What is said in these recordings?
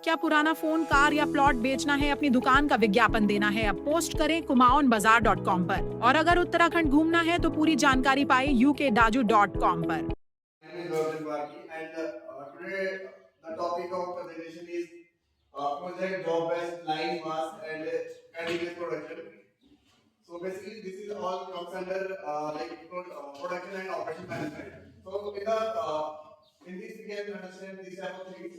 क्या पुराना phone, car या प्लॉट बेचना है, अपनी दुकान का विज्ञापन देना है? अब पोस्ट करें kumaonbazaar.com पर। और अगर उत्तराखंड घूमना है तो पूरी जानकारी पाए ukdaju.com पर। My name is Arjun Bharti, and today the topic of presentation is project job based line mass and candidate production. So basically, this is all comes under production and operation management. So in this we can understand these type of things.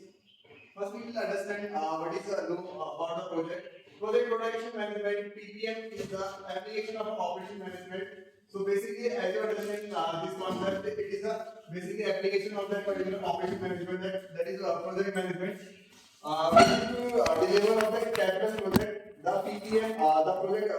First, we will understand what is about the project. Project production management (PPM) is the application of operation management. So basically, as you understand this concept, it is a basically application of that particular operation management that is project management. To deliver of the capital project, the PPM, the project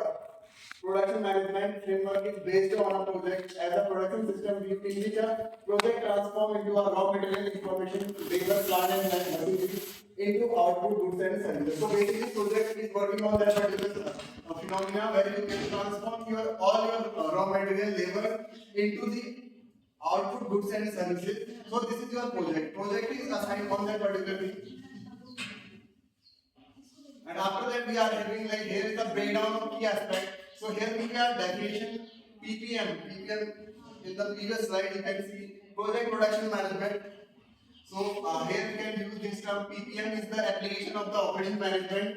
production management framework is based on a project as a production system in which a project transforms into a raw material information, labor, plant and machinery into output goods and services. So basically, project is working on that particular phenomena where you can transform all your raw material labor into the output goods and services. So this is your project. Project is assigned on that particular thing. And after that, we are having like here is the breakdown of key aspect. So here we have definition PPM. PPM in the previous slide you can see project production management. So here we can use this term. PPM is the application of the operation management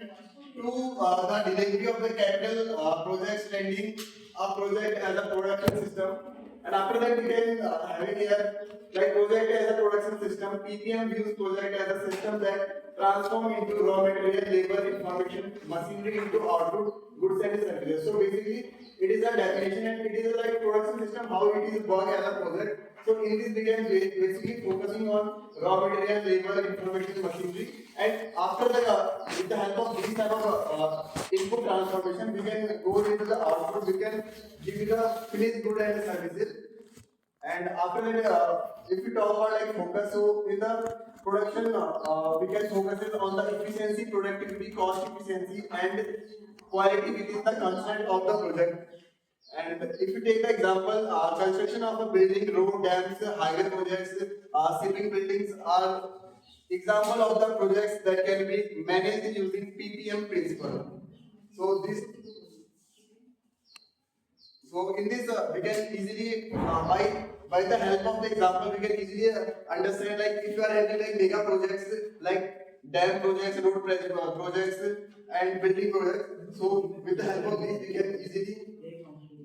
to the delivery of the capital projects trending a project as a production system. And after that we can have it here like project as a production system. PPM views project as a system that transform into raw material, labor, information, machinery into output, goods and services. So basically, it is a definition and it is a like production system how it is work as a project. So in this we can basically focusing on raw material, labor, information, machinery, and after the with the help of these type of input transformation, we can go into the output. We can give it a finished good and services. And after that, if we talk about like focus, so in the production, we can focus it on the efficiency, productivity, cost efficiency, and quality within the constraint of the project. And if you take the example, construction of a building, road, dams, highway projects, shipping buildings are example of the projects that can be managed using PPM principle. So this so in this, we can easily by the help of the example, we can easily understand like if you are having like mega projects like dam projects, road projects, and building projects. So with the help of these, we can easily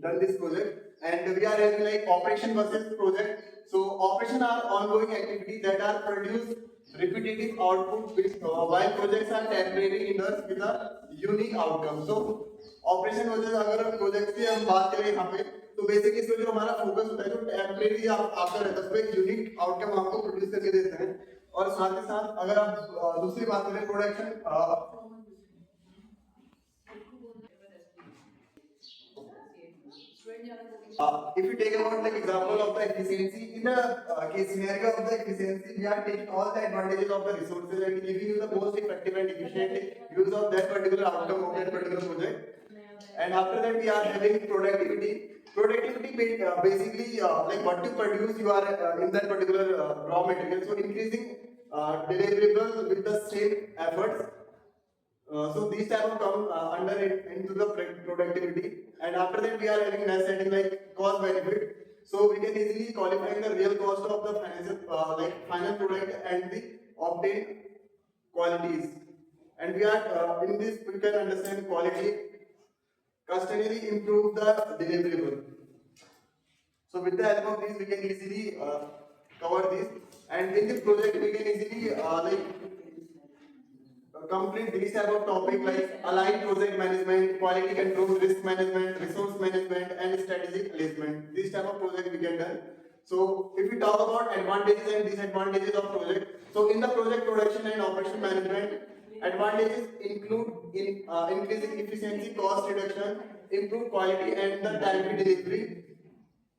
done this project. And we are having like operation versus project. So operation are ongoing activities that are produced repetitive output while projects are temporary industries with a unique outcome. So operation वजह अगर project की हम बात करें यहाँ पे तो basically इसमें जो हमारा फोकस होता है जो टेम्परेरी आपका रहता है उसमें एक यूनिक आउटकम आपको प्रोड्यूस करके देते हैं और साथ ही साथ अगर आप दूसरी बात करें production if you take about like example of the efficiency in the case scenario of the efficiency, we are taking all the advantages of the resources and giving you the most effective and efficient use of that particular outcome of that particular project. And after that, we are having productivity. Productivity basically like what you produce, you are in that particular raw material. So increasing deliverables with the same efforts. So these type of come under it into the productivity, and after that we are having nice setting like cost benefit. So we can easily qualify the real cost of the financial like final product and the obtained qualities. And we are in this we can understand quality, constantly improve the deliverable. So with the help of this we can easily cover this, and in this project we can easily complete these type of topic like aligned project management, quality control, risk management, resource management, and strategic placement. These type of project we can done. So if we talk about advantages and disadvantages of project, so in the project production and operation management, advantages include increasing efficiency, cost reduction, improved quality, and the timely delivery.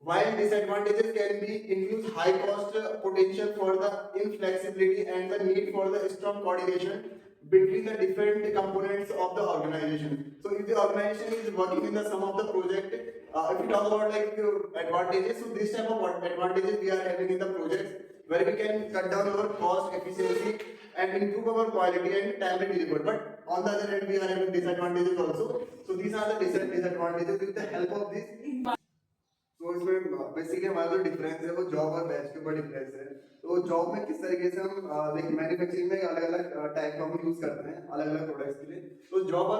While disadvantages can be include high cost potential for the inflexibility and the need for the strong coordination between the different components of the organization. So if the organization is working in the sum of the project, if we talk about like advantages, so this type of advantages we are having in the projects where we can cut down our cost efficiency and improve our quality and timely delivery. But on the other hand, we are having disadvantages also. So these are the disadvantages. With the help of this, तो इसमें basically हमारा जो difference है वो job और batch के ऊपर difference है। तो जॉब में किस तरीके से हम लाइक मैन्युफैक्चरिंग में अलग अलग टाइप का हम यूज करते हैं अलग अलग प्रोडक्ट्स के लिए। तो जॉब और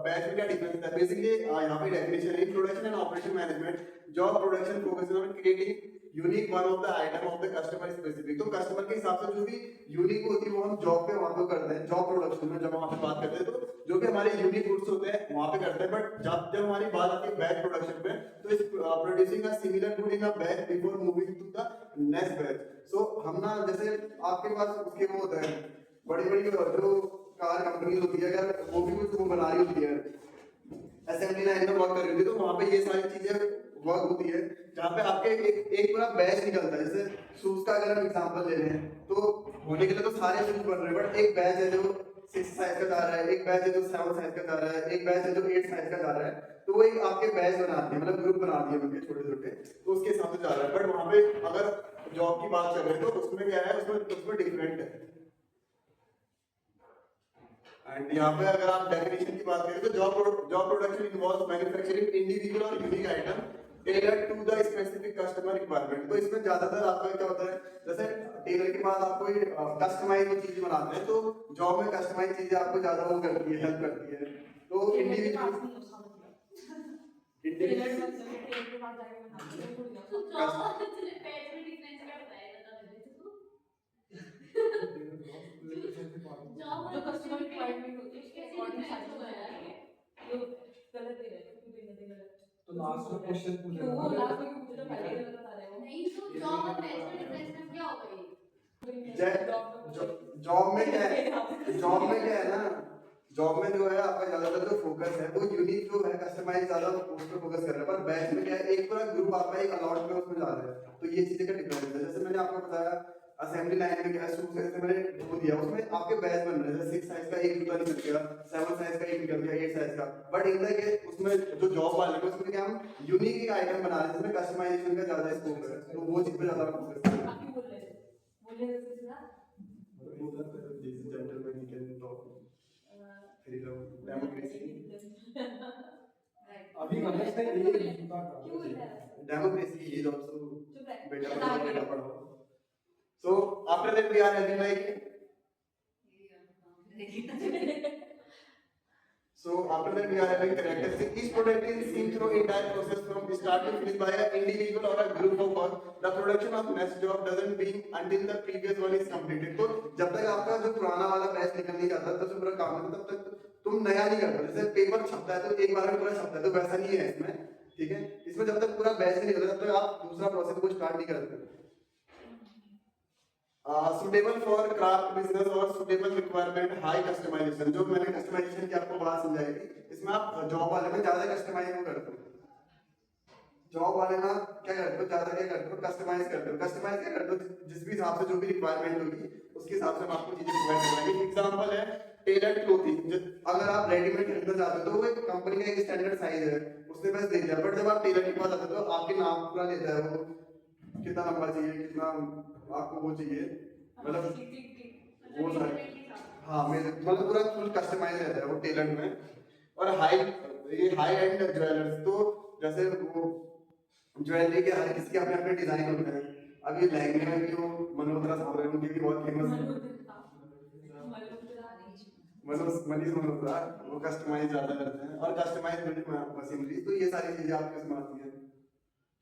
बैच में क्या डिफरेंस है? बेसिकली यहाँ पे डेफिनेशन है production and operation management. Job production focuses on creating unique one of the item of the customer specific. तो कस्टमर के हिसाब से जो भी यूनिक होती है वो हम जॉब पे वहां पे करते हैं। जॉब प्रोडक्शन में जब वहां पे बात करते हैं तो जो भी हमारे यूनिक गुड्स होते हैं वहां पे करते हैं। बट जब हमारी बात आती है बैच प्रोडक्शन पे तो इस producing a similar good in a batch before moving to the next batch. So हम ना जैसे आपके पास उसके वो होते हैं बड़ी बड़ी जो कार कंपनी होती है अगर वो भी कुछ वो बना रही होती है असेंबली लाइन में वर्क कर रही होती है तो वहां पे ये सारी चीजें वर्क होती है जहाँ पे आपके एक पूरा बैच निकलता है। जैसे शूज का अगर हम एग्जांपल ले लें तो होने के लिए तो सारे शूज बन रहे हैं बट एक बैच है जो 6 साइज का जा रहा है, एक बैच है जो 7 साइज का जा रहा है, एक बैच है जो 8 साइज का जा रहा है। तो वो एक आपके बैच बनाती है मतलब ग्रुप बना दिए उनके छोटे छोटे तो उसके हिसाब से जा रहा है। बट वहां पे अगर जॉब की बात कर रहे हैं तो उसमें क्या है उसमें डिफरेंट है। एंड यहाँ पे अगर आप डेफिनेशन की बात करें तो job production involves manufacturing individual और unique item tailor to the specific customer requirement. तो इसमें ज्यादातर आपका क्या होता है जैसे टेलर के बाद आप कोई कस्टमाइज चीज बनाते हैं तो जॉब में कस्टमाइज चीजें आपको ज्यादा वो करती है हेल्प करती है। तो इंडिविजुअल जो कस्टमर रिक्वायरमेंट होती है उसके अकॉर्डिंग सारी चीजें जो गलत दे रहे हैं क्यों देना तो लास्ट में क्वेश्चन पूछ तो वो लास्ट में पूछे तो पहले ही गलत बता रहे हो नहीं तो जॉब और बैच में डिफरेंस में क्या होगा ये जॉब में क्या है ना जॉब में जो है आपका ज्यादातर जो फोकस है वो यूनिक जो है कस्टमाइज ज्यादा उस पर फोकस कर रहा है। पर बैच में क्या है एक पूरा ग्रुप आपका एक अलॉट में उसमें जा रहा है। तो ये चीजें का डिफरेंस है। जैसे मैंने आपको बताया असेंबली लाइन में क्या है शूज जैसे मैंने वो दिया उसमें आपके बैच बन रहे हैं। जैसे 6 साइज का एक जूता निकल गया, 7 साइज का एक निकल गया, 8 साइज का। बट इन द केस उसमें जो जॉब वाले हैं उसमें क्या हम यूनिक एक आइटम बना रहे हैं जिसमें कस्टमाइजेशन का ज्यादा स्कोप है। तो वो चीज पे ज्यादा फोकस कर रहे हैं। आप क्यों बोल रहे हैं बोलने से सीधा gentleman he can talk freedom democracy अभी गलत है ये जूता क्यों बोल रहे हैं डेमोक्रेसी इज आल्सो चुप रह बेटा पढ़ो। So after that we are having like characteristic. Each product is seen through entire process from start to finish by an individual or a group of work. The production of next job doesn't begin until the previous one is completed. तो जब तक आपका जो पुराना वाला batch निकल नहीं जाता तब तक पूरा काम है तब तक तुम नया नहीं करते। जैसे पेपर छपता है तो एक बार में पूरा छपता है तो वैसा नहीं है इसमें। ठीक है इसमें जब तक पूरा बैच नहीं निकलता तब तक आप दूसरा प्रोसेस को स्टार्ट नहीं करते। सुटेबल फॉर क्राफ्ट बिजनेस और सुटेबल रिक्वायरमेंट हाई कस्टमाइजेशन। जो मैंने कस्टमाइजेशन की आपको बात समझाई थी इसमें आप जॉब वाले में ज्यादा कस्टमाइज करते हो। जॉब वाले में क्या करते हो ज्यादा क्या करते हो कस्टमाइज करते हो। कस्टमाइज क्या करते हो जिस भी हिसाब से जो भी रिक्वायरमेंट होगी उसके हिसाब से हम आपको चीजें प्रोवाइड करवाएंगे। एग्जांपल है टेलर्ड क्लोथिंग। अगर आप रेडीमेड खरीदना चाहते हो तो वो एक कंपनी का एक स्टैंडर्ड साइज है उसने बस दे दिया। बट जब आप टेलर के पास आते हो तो आपके नाम पूरा लेता है वो कितना लंबा चाहिए कितना आपको वो चाहिए मतलब वो सारे हाँ मतलब पूरा फुल कस्टमाइज रहता है वो टेलर में। और हाई एंड ज्वेलर्स तो जैसे वो ज्वेलरी के हर किसी के अपने अपने डिजाइन होते हैं। अभी लहंगे में भी वो मल्होत्रा साहब हैं उनके भी बहुत फेमस मनीष मल्होत्रा वो कस्टमाइज ज्यादा करते हैं और कस्टमाइज मशीनरी। तो ये सारी चीजें आपके इसमें आती हैं।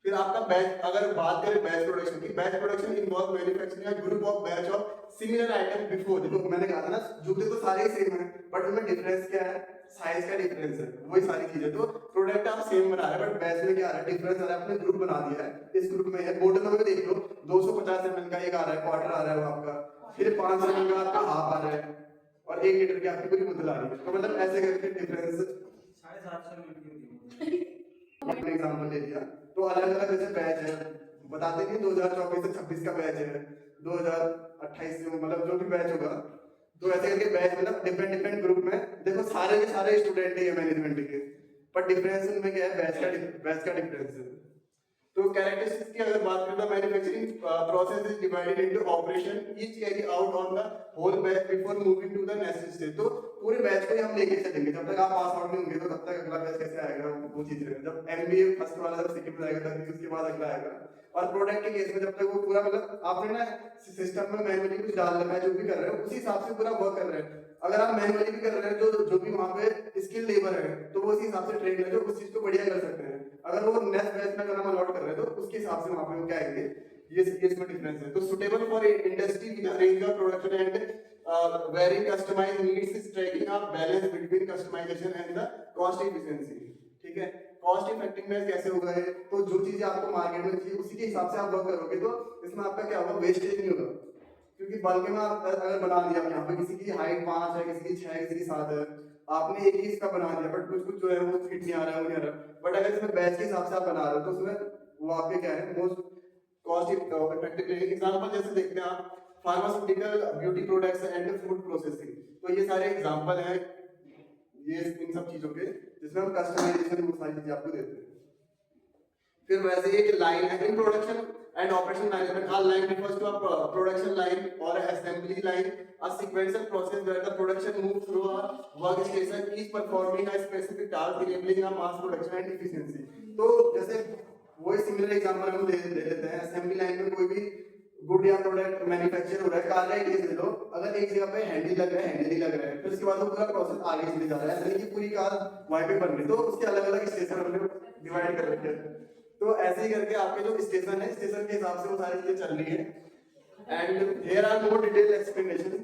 फिर आपका बैच अगर बात करें बैच प्रोडक्शन की batch production involve manufacturing a group of batch of similar item before. देखो मैंने कहा था ना जूते तो सारे ही सेम हैं बट उनमें डिफरेंस क्या है साइज का डिफरेंस है वही सारी चीजें। तो प्रोडक्ट आप सेम बना रहे हैं बट बैच में क्या आ रहा है डिफरेंस आ रहा है। आपने ग्रुप बना दिया है इस ग्रुप में है बोतल में देख लो 250 ml का एक आ रहा है क्वार्टर आ रहा है वो आपका फिर 500 ml का आपका हाफ आ रहा है और 1 लीटर की आपकी पूरी बोतल आ रही है। तो मतलब ऐसे करके डिफरेंस 750 ml अपने एग्जांपल ले लिया। तो अलग अलग जैसे बैच है बताते नहीं 2024 से 26 का बैच है 2028 से मतलब जो भी बैच होगा तो ऐसे करके बैच मतलब डिफरेंट ग्रुप में देखो सारे के सारे स्टूडेंट ही है मैनेजमेंट के पर डिफरेंस उनमें क्या है बैच का डिफरेंस है। तो कैरेक्टरिस्टिक्स की अगर बात करें तो manufacturing process is divided into operation each carry out on the whole batch before moving to the next stage. तो पूरे बैच को ही हम लेके चलेंगे, जब तक आप पास आउट नहीं होंगे तो तब तक अगला बैच कैसे आएगा वो चीज रहेगा। जब एमबीए फर्स्ट वाला जब सेकंड में आएगा तब उसके बाद अगला आएगा। और प्रोडक्ट के केस में जब तक वो पूरा मतलब आपने ना सिस्टम में मैनुअली कुछ डाल रखा है, जो भी कर रहे हो उसी हिसाब से पूरा वर्क कर रहे हैं। अगर आप मैनुअली भी कर रहे हैं जो भी वहाँ पे स्किल लेबर है तो वो उसी हिसाब से ट्रेन है, जो उस चीज को बढ़िया कर सकते हैं। अगर वो नेक्स्ट बैच में अगर हम अलॉट कर रहे हैं तो उसके हिसाब से वहाँ पे वो क्या आएंगे, ये इसमें डिफरेंस है। तो suitable for industry with range of production and very customized needs striking a balance between customization and the cost efficiency. ठीक है, कॉस्ट इफेक्टिवनेस कैसे होगा है, तो जो चीजें आपको मार्केट में चाहिए उसी के हिसाब से आप वर्क करोगे तो इसमें आपका क्या होगा, वेस्टेज नहीं होगा। क्योंकि बल्क में आप अगर बना दिया यहाँ पे किसी की हाइट 5 है, किसी की 6 है, किसी की 7 है, आपने एक ही इसका बना दिया बट कुछ जो है वो फिट नहीं आ रहा है, वो नहीं आ रहा। बट अगर इसमें बैच के हिसाब से आप बना रहे हो तो उसमें वो आपके क्या है मोस्ट कॉस्ट इफेक्टिव। एग्जांपल जैसे देखते हैं आप pharmaceutical, beauty products and food processing, तो ये सारे एग्जांपल हैं ये इन सब चीजों के जिसमें हम कस्टमाइजेशन वो सारी चीजें आपको देते हैं। फिर वैसे एक लाइन है in production and operation management, a line refers to a production line or assembly line, a sequential process where the production moves through a workstation, each performing a specific task enabling a mass production and efficiency। तो जैसे वही similar example हम ले लेते हैं, assembly line में कोई भी गुड या प्रोडक्ट मैन्युफैक्चर हो रहा है, कार का एक केस ले लो, अगर एक जगह पे हैंडल लग रहा है, हैंडल ही लग रहा है, फिर उसके बाद वो पूरा प्रोसेस आगे चले जा रहा है, ऐसा नहीं कि पूरी कार वहीं पे बन रही, तो उसके अलग अलग स्टेशन हमने डिवाइड कर रखे हैं। तो ऐसे ही करके आपके जो स्टेशन है, स्टेशन के हिसाब से वो सारी चीजें चल रही है। And here are more detail explanation.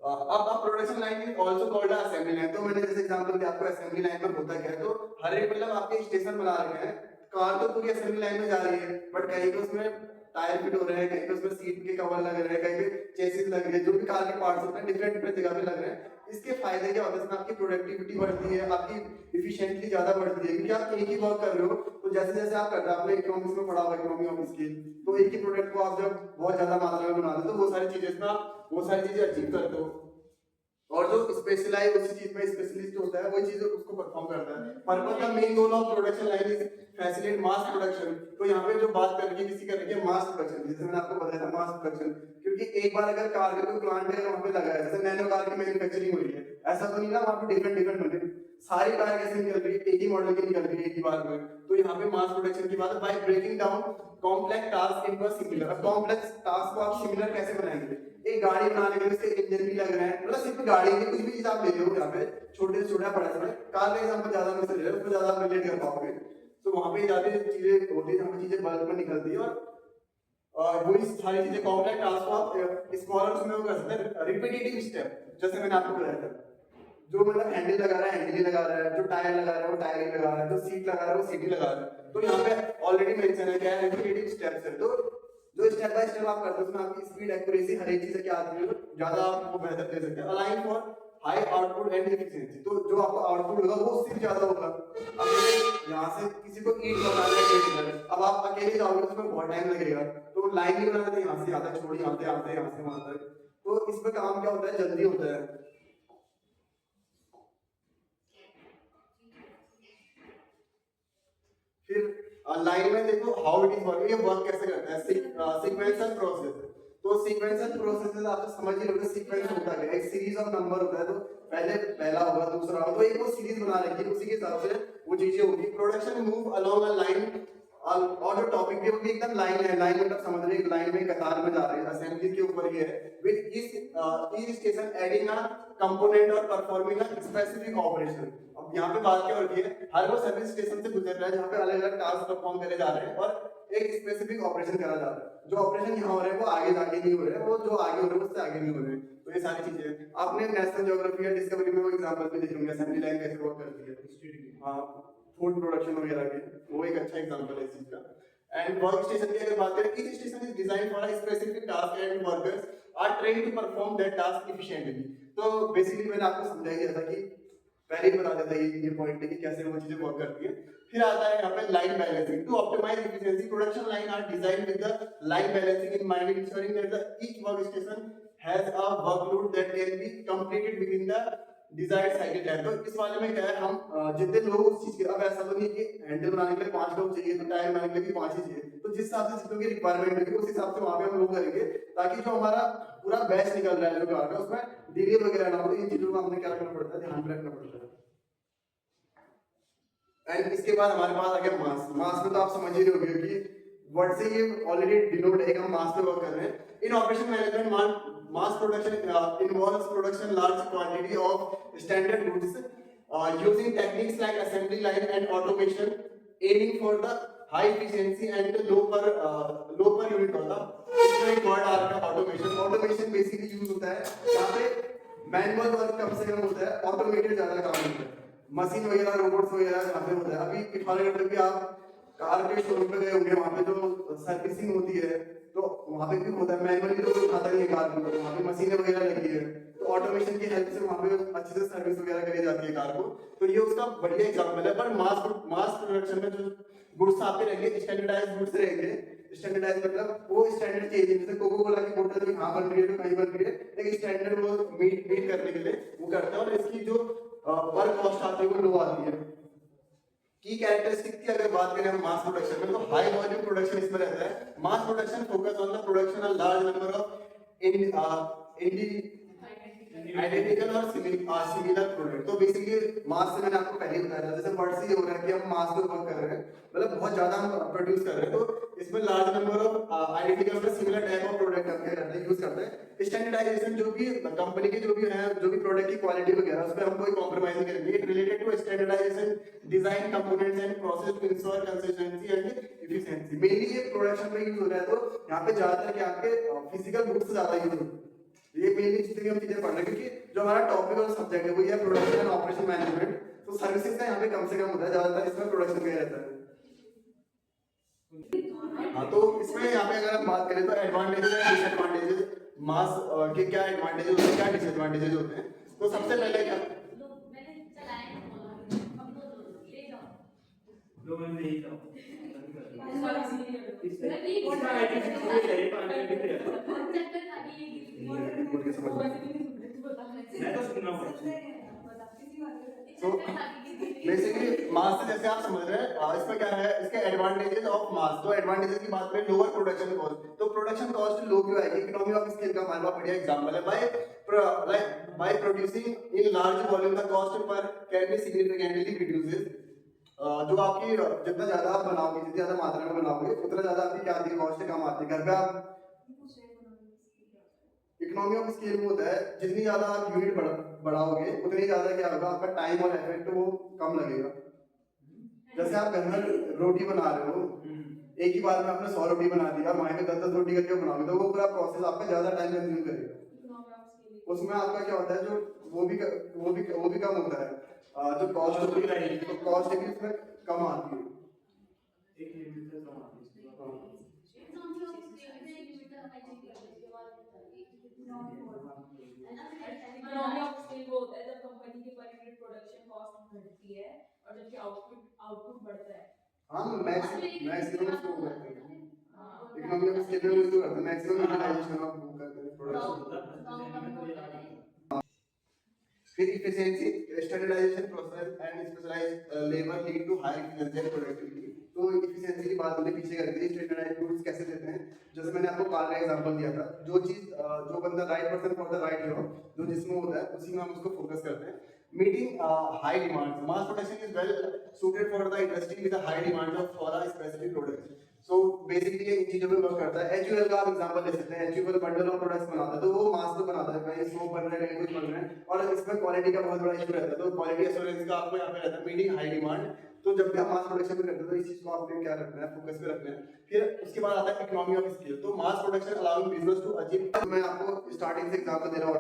अब production line is also called assembly line. तो मैंने जैसे एग्जांपल दिया आपको, असेंबली लाइन में होता क्या है, तो हर एक मतलब आपके स्टेशन बना रखे हैं, कार तो पूरी असेंबली लाइन में जा रही है बट कहीं पे उसमें टायर फिट हो रहे हैं, कहीं पे उसमें सीट के कवर लग रहे हैं, कहीं पे चेसिस लग रहे हैं, जो भी कार के पार्ट्स होते हैं डिफरेंट डिफरेंट जगह पे लग रहे हैं। इसके फायदे क्या होते हैं, इसमें आपकी प्रोडक्टिविटी बढ़ती है, आपकी एफिशिएंटली ज्यादा बढ़ती है, क्योंकि आप एक ही वर्क कर रहे हो। तो जैसे जैसे आप करते हैं, आपने इकोनॉमिक्स में पढ़ा हुआ इकोनॉमी ऑफ स्केल, तो एक ही प्रोडक्ट को आप जब बहुत ज्यादा मात्रा में बनाते हो तो वो सारी चीजें इसमें आप वो सारी चीजें अचीव करते हो। और जो स्पेशलाइज उसी चीज में स्पेशलिस्ट होता है वही चीज उसको परफॉर्म करता है। Purpose the main goal of production line is facilitate mass production. तो यहाँ पे जो बात करेंगे किसी करेंगे मास प्रोडक्शन, जैसे मैंने आपको बताया था मास प्रोडक्शन, क्योंकि एक बार अगर कार का कोई प्लांट है वहाँ पे लगा है, जैसे नैनो कार की मैन्युफैक्चरिंग हो रही है, ऐसा तो नहीं ना वहाँ पे डिफरेंट डिफरेंट बने सारी कार कैसे निकल रही है, एक ही मॉडल की निकल रही है एक ही बार में। तो यहाँ पे मास प्रोडक्शन की बात है, by breaking down complex task into similar. Complex task को आप सिमिलर कैसे बनाएंगे, एक गाड़ी बनाने के लिए उसके इंजन भी लग रहे हैं, मतलब सिर्फ गाड़ी की कुछ भी चीज आप ले लो यहाँ पे, छोटे से छोटा बड़ा से कार का एग्जांपल ज्यादा में से ले लो, उसको ज्यादा आप रिलेट कर पाओगे। तो वहाँ पे ज्यादा चीजें होती है जहाँ पे चीजें बल्क में निकलती है, और वही सारी चीजें कॉम्प्लेक्स टास्क को आप स्मॉलर उसमें वो कर सकते हैं रिपीटेटिव स्टेप। जैसे मैंने आपको बताया था, जो मतलब हैंडल लगा रहा है हैंडल ही लगा रहा है, जो टायर लगा रहा है वो टायर ही लगा रहा है, जो सीट लगा रहा है वो सीट ही लगा रहा है। तो यहाँ पे ऑलरेडी मेंशन है क्या है, रिपीटेटिव स्टेप्स है। तो जो स्टेप बाय स्टेप आप करते हो उसमें आपकी स्पीड एक्यूरेसी हर एक चीज क्या आती है, ज्यादा आपको बेहतर दे सकते हैं। Align for high output and efficiency, तो जो आपका आउटपुट होगा वो उससे ज्यादा होगा। अब यहाँ से किसी को ईट बनाना है, अब आप अकेले जाओगे तो उसमें बहुत टाइम लगेगा, तो लाइन ही बनाते हैं यहाँ से आता छोड़ यहाँ से आते यहाँ से वहां तक। तो इसमें काम क्या होता है, जल्दी होता है। फिर लाइन में देखो हाउ इट इज वर्क, ये वर्क कैसे करता है, सीक्वेंशियल प्रोसेस। तो सीक्वेंशियल प्रोसेस आप समझ ही लोगे, सीक्वेंस होता है एक सीरीज ऑफ नंबर होता है, तो पहले पहला होगा दूसरा होगा, तो एक वो सीरीज बना रखी है, उसी के हिसाब से वो चीजें होगी। Production move along a line, और जो टॉपिक भी होगी एकदम लाइन है, लाइन मतलब समझ रहे लाइन में कतार में जा रहे हैं, असेंबली के ऊपर ये है with each station adding a component और परफॉर्मिंग अ स्पेसिफिक ऑपरेशन। अब यहाँ पे बात क्या हो रही है, हर वो सर्विस स्टेशन से गुजर रहा है जहाँ पे अलग अलग टास्क परफॉर्म करे जा रहे हैं और एक स्पेसिफिक ऑपरेशन करा जा रहा है। जो ऑपरेशन यहाँ हो रहे हैं वो आगे जाके नहीं हो रहे हैं, वो जो आगे हो रहे हैं उससे आगे नहीं हो रहे हैं। तो ये सारी चीजें आपने नेशनल ज्योग्राफी या डिस्कवरी में वो एग्जांपल भी देखे होंगे, असेंबली लाइन कैसे वर्क करती है, हाँ फूड प्रोडक्शन वगैरह के, वो एक अच्छा एग्जांपल है इस चीज का। एंड वर्क स्टेशन की अगर बात करें, each station is design for a specific task and workers are trained to perform that task efficiently. तो बेसिकली मैंने आपको समझाया दिया था कि पहले ही बता देता ये पॉइंट है कि कैसे वो चीजें वर्क करती है। फिर आता है यहाँ पे line balancing. To optimize efficiency production line are designed with the line balancing in mind, ensuring that the each work station has a workload that can be completed within the desired cycle time। तो इस वाले में क्या है, हम जितने लोग उस चीज के, अब ऐसा तो नहीं कि हैंडल बनाने के लिए 5 लोग चाहिए तो टायर बनाने के लिए भी 5 ही चाहिए, तो जिस हिसाब से जितनों की रिक्वायरमेंट होगी उस हिसाब से वहां पे हम लोग करेंगे, ताकि जो हमारा पूरा बैच निकल रहा है जो कार का उसमें डिले वगैरह ना हो। इन चीजों को हमने क्या करना पड़ता है, ध्यान में रखना पड़ता है। एंड इसके बाद हमारे पास आ गया मास। मास में तो आप समझ ही रहे होंगे कि वर्ड से ये ऑलरेडी डिनोट है कि हम मास पे वर्क कर रहे हैं। इन operation management mass production involves production large quantity of standard goods using techniques like assembly line and automation, aiming for the high efficiency and low per unit होता। इसमें एक वर्ड आ रहा है ऑटोमेशन। ऑटोमेशन बेसिकली यूज होता है यहाँ पे manual work कम से कम होता है, ऑटोमेटेड ज्यादा काम होता है, मशीन वगैरह रोबोट्स वगैरह जहाँ पे होता है। अभी पिछले घंटे भी आप कार के शोरूम पे गए होंगे, वहाँ पे जो सर्विसिंग होती है तो वहाँ पे भी होता है, मैनुअली तो कोई उठाता नहीं है कार को, वहाँ पे मशीनें वगैरह लगी है, तो ऑटोमेशन की हेल्प से वहाँ पे अच्छे से सर्विस वगैरह करी जाती है कार को। तो ये उसका बढ़िया एग्जाम्पल है। पर मास प्रोडक्शन में जो गुड्स आते रहेंगे स्टैंडर्डाइज गुड्स रहेंगे। स्टैंडर्डाइज मतलब वो स्टैंडर्ड चीज है, जैसे कोको कोला की बोतल भी यहाँ बन रही है तो कहीं बन रही है, लेकिन स्टैंडर्ड वो मीट करने के लिए वो करते हैं, और इसकी जो वर्क कॉस्ट आती है वो लो आती है। की कैरेक्टरिस्टिक की अगर बात करें हम मास प्रोडक्शन में, तो हाई वॉल्यूम प्रोडक्शन इसमें रहता है। Mass production focus on the production of large number of identical और सिमिलर प्रोडक्ट। तो बेसिकली मास से मैंने आपको पहले बताया था, जैसे वर्ड से ये हो रहा है कि हम मास पे वर्क कर रहे हैं, मतलब बहुत ज्यादा हम प्रोड्यूस कर रहे हैं, तो इसमें लार्ज नंबर ऑफ आइडेंटिकल और सिमिलर टाइप ऑफ प्रोडक्ट हम क्या करते हैं, यूज करते हैं। स्टैंडर्डाइजेशन जो भी कंपनी के जो भी है, जो भी प्रोडक्ट की क्वालिटी वगैरह उस पर हम कोई कॉम्प्रोमाइज नहीं करेंगे। It related to standardization design components and process to ensure consistency and efficiency. Mainly ये प्रोडक्शन में यूज हो रहा है, तो यहाँ पे ज्यादातर क्या आपके फिजिकल गुड्स ज्यादा यूज होते हैं। ये मेनली जितनी हम चीजें पढ़ रहे हैं, क्योंकि जो हमारा टॉपिक और सब्जेक्ट है वो ये प्रोडक्शन एंड ऑपरेशन मैनेजमेंट, तो सर्विसेज का यहाँ पे कम से कम होता है, ज्यादातर इसमें प्रोडक्शन का रहता है। हाँ, तो इसमें यहाँ पे अगर हम बात करें तो एडवांटेजेस एंड डिसएडवांटेजेस, मास के क्या एडवांटेजेस होते हैं, क्या डिसएडवांटेजेस होते हैं। तो सबसे पहले क्या बेसिकली मास से जैसे आप समझ रहे हैं, इसमें क्या है, इसके एडवांटेजेस ऑफ मास। तो एडवांटेजेस की बात करें, लोअर प्रोडक्शन कॉस्ट। तो प्रोडक्शन कॉस्ट लो क्यों आएगी, इकोनॉमी ऑफ स्केल का हमारे पास बढ़िया एग्जांपल है। By producing in large volume the cost per can be significantly reduces. जो आपकी जितना ज्यादा आप बनाओगे, जितनी ज्यादा मात्रा में बनाओगे, उतना ज्यादा आपकी क्या आती है, कॉस्ट कम आती है। घर पे आप इकोनॉमी ऑफ स्केल में होता है, जितनी ज्यादा आप यूनिट बढ़ाओगे उतनी ज्यादा क्या होगा, आपका टाइम और एफर्ट वो कम लगेगा। जैसे आप घर में रोटी बना रहे हो, एक ही बार में आपने 100 रोटी बना दी, और वहीं पे 10-10 रोटी करके बनाओगे तो वो पूरा प्रोसेस आपका ज्यादा टाइम कंज्यूम करेगा। उसमें आपका क्या होता है, जो वो भी कम होता है, जो कॉस्ट होती है, तो कॉस्ट भी उसमें कम आती है। एक लिमिट से कम आती है। इकोनॉमी ऑफ स्केल वो होता है जब कंपनी की पर यूनिट प्रोडक्शन कॉस्ट घटती है और जबकि आउटपुट बढ़ता है। हाँ, मैक्सिमम उसको करते हैं, इकोनॉमी ऑफ स्केल में उसको करते हैं, मैक्सिमम यूटिलाइजेशन ऑफ करते हैं प्रोडक्शन। फिर efficiency, standardization process and specialized labor lead to higher efficiency and productivity। तो efficiency की बात हमने पीछे कर दी। standardized goods कैसे देते हैं, जैसे मैंने आपको कार का एग्जांपल दिया था, जो चीज जो बंदा right person for the right job, जो जिसमें होता है उसी में हम उसको फोकस करते हैं। Meeting high demand, mass production is well suited for the industry with a high demand for a specific product। So basically ये इन चीजों में वर्क करता है। HUL का आप एग्जांपल ले सकते हैं। HUL बंडल ऑफ प्रोडक्ट्स बनाता है, तो वो मास पे बनाता है, कहीं सोप बन रहा है, कहीं कुछ बन रहा है, और इसमें क्वालिटी का बहुत बड़ा इशू रहता है। तो क्वालिटी एश्योरेंस का आपको यहाँ पे रहता है, मीटिंग हाई डिमांड। तो जब भी आप मास प्रोडक्शन में करते हैं तो इस चीज को आपने क्या रखना है, फोकस पे रखना है। फिर उसके बाद आता है इकोनॉमी ऑफ स्केल। तो mass production allowing business to achieve, मैं आपको स्टार्टिंग से एग्जांपल दे रहा हूं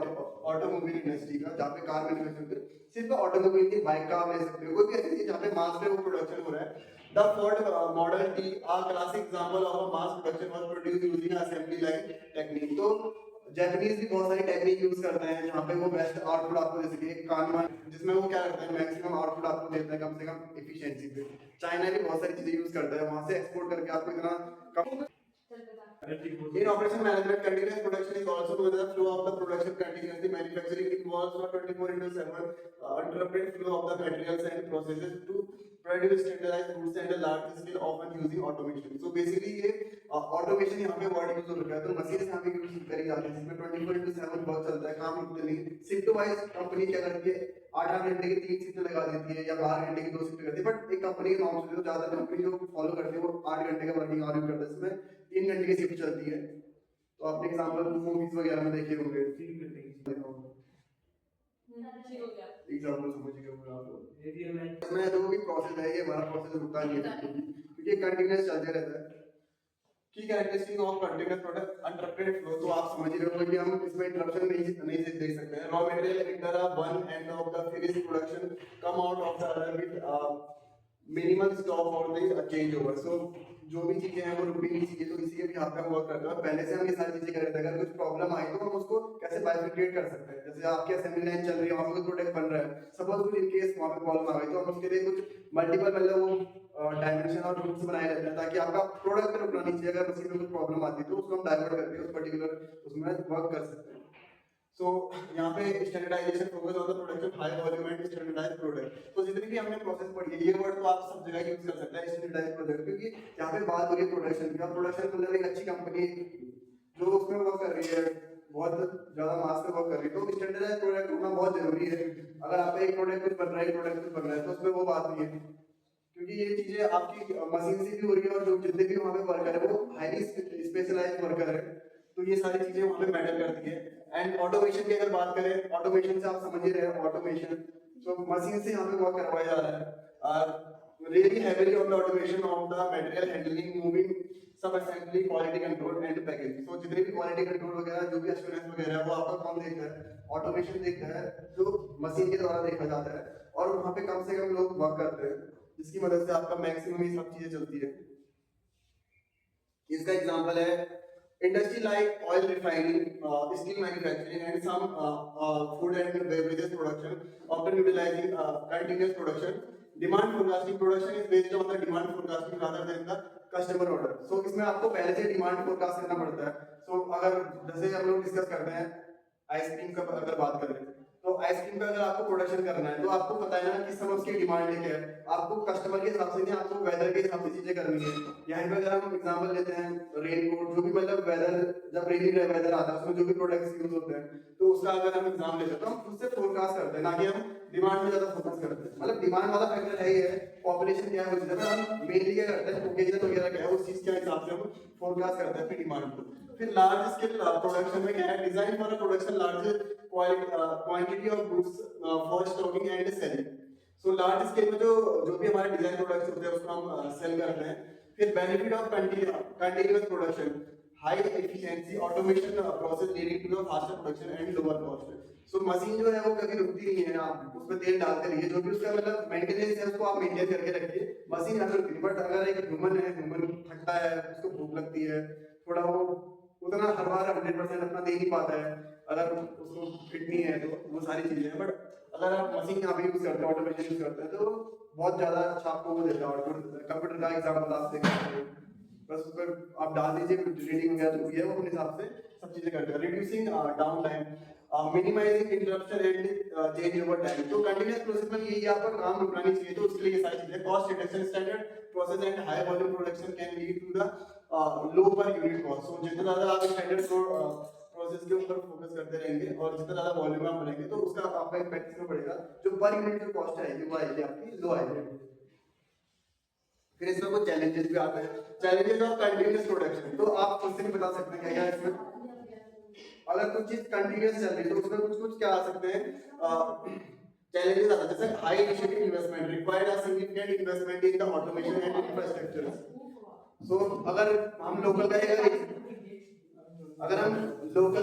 ऑटोमोबाइल इंडस्ट्री का, जहाँ पे कार मैन्युफैक्चरिंग, सिर्फ ऑटोमोबाइल की बाइक का आप ले सकते हो, कोई भी ऐसी चीज जहाँ पे मास पे वो प्रोडक्शन हो रहा है। The Ford Model T, a classic example of a mass production was produced using assembly line technique। तो जापानीज भी बहुत सारी टेक्निक यूज करते हैं जहाँ पे वो बेस्ट आउटपुट आपको दे सके। कानमान जिसमें वो क्या करते हैं, मैक्सिमम आउटपुट आपको देता है कम से कम एफिशिएंसी पे। चाइना भी बहुत सारी चीजें यूज करता है, वहां से एक्सपोर्ट करके आपको इतना कम In operation management, continuous production is also known as the flow of the production continuously. Manufacturing involves a 24/7 uninterrupted flow of the materials and processes to produce standardized goods and a large scale, often using automation. So basically ये automation यहाँ पे word use हो रखा है, तो machines यहाँ पे use करी जाती है, जिसमें 24/7 वर्क चलता है, काम रुकते नहीं. शिफ्ट वाइज कंपनी क्या करती है, 8 घंटे की 3 शिफ्ट लगा देती है या 12 घंटे की 2 शिफ्ट करती है, बट एक कंपनी के नॉर्म्स जो ज्यादा कंपनी जो फॉलो करती है वो 8 घंटे का वर्किंग आवर करता है, इसमें 3 घंटे की शिफ्ट चलती है. तो आपने एग्जांपल मूवीज वगैरह में देखे होंगे. एग्जांपल समझ गए होंगे आप लोग. इसमें जो भी प्रोसेस है ये हमारा प्रोसेस रुकता नहीं है क्योंकि ये कंटीन्यूअस चलते रहता है. की characteristic of continuous product uninterrupted flow, तो आप समझ रहे हो कि हम इसमें इंटरप्शन नहीं देख सकते हैं. Raw material enter one end of the finished production come out of the other with minimal stop और द चेंज ओवर. सो जो भी चीजें हैं वो रुकनी नहीं चाहिए, तो इसी के भी यहाँ पे हम वर्क करते हैं. पहले से हम ये सारी चीजें कर रहे थे, अगर कुछ प्रॉब्लम आई तो हम उसको कैसे बाइफिकेट कर सकते हैं. जैसे आपकी असेंबली लाइन चल रही है, वहाँ पे कोई प्रोडक्ट बन रहा है, सपोज कुछ इन केस वहाँ पे प्रॉब्लम आ गई, तो हम उसके लिए कुछ मल्टीपल मतलब वो डायमेंशन और रूट्स बनाए रहते हैं ताकि आपका प्रोडक्ट रुकना नहीं चाहिए. अगर मशीन में कुछ प्रॉब्लम आती है तो उसको हम डाइवर्ट करके उस पर्टिकुलर उसमें वर्क कर सकते हैं. सो यहाँ पे standardization focus on the production high volume and standardized product. तो जितनी भी हमने प्रोसेस पढ़ी है, ये वर्ड तो आप सब जगह यूज कर सकते हैं, स्टैंडर्डाइज्ड प्रोडक्ट, क्योंकि यहाँ पे बात हो रही है प्रोडक्शन की. प्रोडक्शन मतलब एक अच्छी कंपनी जो उसमें वर्क कर रही है, बहुत ज्यादा मास में वर्क कर रही है, तो स्टैंडर्डाइज्ड प्रोडक्ट होना बहुत जरूरी है. अगर आप एक प्रोडक्ट कुछ बन रहा है, एक प्रोडक्ट कुछ बन रहा है, तो उसमें वो बात नहीं है, क्योंकि ये चीजें आपकी मशीन से भी हो रही है और जो जितने भी वहाँ पे वर्कर है वो हाईली स्पेशलाइज्ड वर्कर है, तो ये सारी चीजें वहाँ पे मैटर करती है. एंड ऑटोमेशन की अगर बात करें, ऑटोमेशन से आप समझ ही रहे हैं ऑटोमेशन, तो मशीन से यहाँ पे वर्क करवाया जा रहा है. और really heavily on the automation of the material handling, moving, sub assembly, quality control and packaging. तो जितने भी क्वालिटी कंट्रोल वगैरह जो भी एश्योरेंस वगैरह है वो आपका कौन देखता है, ऑटोमेशन देखता है, जो मशीन के द्वारा देखा जाता है. और वहाँ पे कम से कम लोग वर्क करते हैं, जिसकी मदद से आपका मैक्सिमम ये सब चीजें चलती है. इसका एग्जांपल है industry like oil refining, steel manufacturing and some food and beverages production often utilising continuous production. Demand forecasting production is based on the demand forecasting rather than the customer order. So इसमें आपको पहले से demand forecast करना पड़ता है. सो अगर जैसे हम लोग डिस्कस करते हैं आइसक्रीम का, अगर बात करें तो आइसक्रीम का अगर आपको प्रोडक्शन करना है तो आपको पता है ना किस समय उसकी डिमांड क्या है, आपको कस्टमर के हिसाब से नहीं, आपको वेदर के हिसाब से चीजें करनी है. यहाँ पे अगर हम एग्जांपल लेते हैं रेनकोट, जो भी मतलब वेदर, जब रेनी वेदर आता है उसमें जो भी प्रोडक्ट्स यूज होते हैं, तो उसका अगर हम एग्जाम लेते हैं तो हम उससे फोरकास्ट करते हैं, ना कि हम डिमांड में ज्यादा फोकस करते हैं. मतलब डिमांड वाला फैक्टर है ही है, पॉपुलेशन क्या है, उस हम मेनली क्या करते हैं, ओकेजन वगैरह क्या है, उस चीज के हिसाब से हम फोरकास्ट करते हैं अपनी डिमांड को. फिर लार्ज स्केल प्रोडक्शन में क्या है, design for a production large quantity of goods for stocking and selling. So large scale में जो भी हमारे डिजाइन प्रोडक्ट्स होते हैं उसको हम सेल करते हैं. फिर benefit of continuous production, high efficiency, automation process leading to the faster production and lower cost. So machine जो है वो कभी रुकती नहीं है, आप उसमें तेल डालते रहिए, जो भी उसका मतलब मेंटेनेंस है उसको आप मेंटेन करके रखिए, मशीन यहाँ रुकती है. बट अगर एक ह्यूमन है, ह्यूमन थकता है, उसको भूख लगती है, थोड़ा वो उतना हर बार 100% अपना दे नहीं पाता है, अगर उसको फिट नहीं है, तो वो सारी चीजें हैं. बट अगर आप मशीन यहाँ पे यूज करते हैं, ऑटोमेशन यूज करते हैं, तो बहुत ज्यादा अच्छा आपको वो देता है. कंप्यूटर का एग्जाम्पल आप देख सकते हैं, बस उस पर आप डाल दीजिए रीडिंग वगैरह जो भी है वो अपने हिसाब से सब चीजें करते हैं. Reducing down time, minimizing interruption and change over time. तो कंटिन्यूअस प्रोसेस में यही आपका काम रुकना नहीं चाहिए, तो उसके लिए ये सारी चीजें. Cost reduction, standard process and high volume production can lead to the low per unit cost. सो जितना ज्यादा आप स्टैंडर्ड प्रोसेस के ऊपर फोकस करते रहेंगे और जितना ज्यादा वॉल्यूम आप बढ़ेंगे तो उसका आपका इम्पैक्ट इसमें पड़ेगा, जो पर यूनिट जो कॉस्ट आएगी वो आएगी आपकी लो आएगी. फिर इसमें कुछ चैलेंजेस भी आते हैं. चैलेंजेस ऑफ कंटीन्यूअस प्रोडक्शन, तो आप खुद से भी बता सकते हैं क्या इसमें, अगर कुछ चीज कंटीन्यूअस चल रही है तो उसमें कुछ क्या आ सकते हैं चैलेंजेस आ सकते हैं. जैसे high initial investment, required a significant investment in the automation and infrastructure. So अगर हम लोकल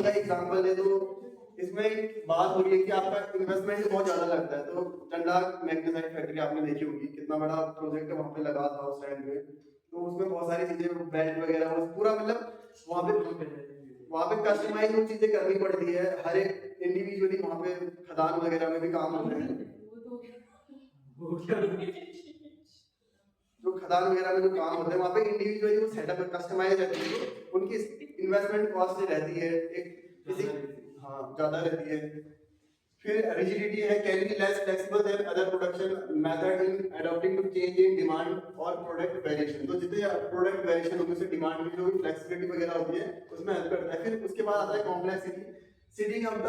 का एग्जांपल ले तो इसमें बात हो रही है कि आपका इन्वेस्टमेंट बहुत ज्यादा लगता है. तो चंडा मैग्नेसाइट फैक्ट्री आपने देखी होगी, कितना बड़ा प्रोजेक्ट वहां पे लगा था उस टाइम पे, तो उसमें बहुत सारी चीजें बेल्ट वगैरह पूरा मतलब वहां पे कस्टमाइज वो चीजें करनी पड़ती है. हर एक इंडिविजुअली वहां पे खदान वगैरह में भी काम होते हैं, जो खदान वगैरह में जो काम होते हैं वहां पे इंडिविजुअली वो सेटअप सेटअप कस्टमाइज रहती है तो उनकी इन्वेस्टमेंट कॉस्ट रहती है एक किसी हाँ ज़्यादा रहती है। फिर रिजिडिटी है, can be less flexible than other production method in adopting to change in demand और प्रोडक्ट वेरिएशन। तो जितने प्रोडक्ट वेरिएशन होंगे उससे डिमांड में जो भी फ्लेक्सिबिलिटी वगैरह होती है उसमें हेल्प करता है। फिर उसके बाद आता है complexity, setting up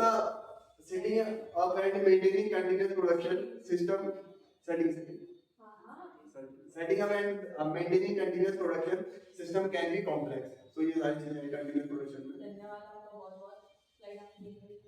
and maintaining continuous production system setting up and maintaining continuous production system can be complex। so ये सारी चीजें continuous production में। धन्यवाद आपका बहुत बहुत।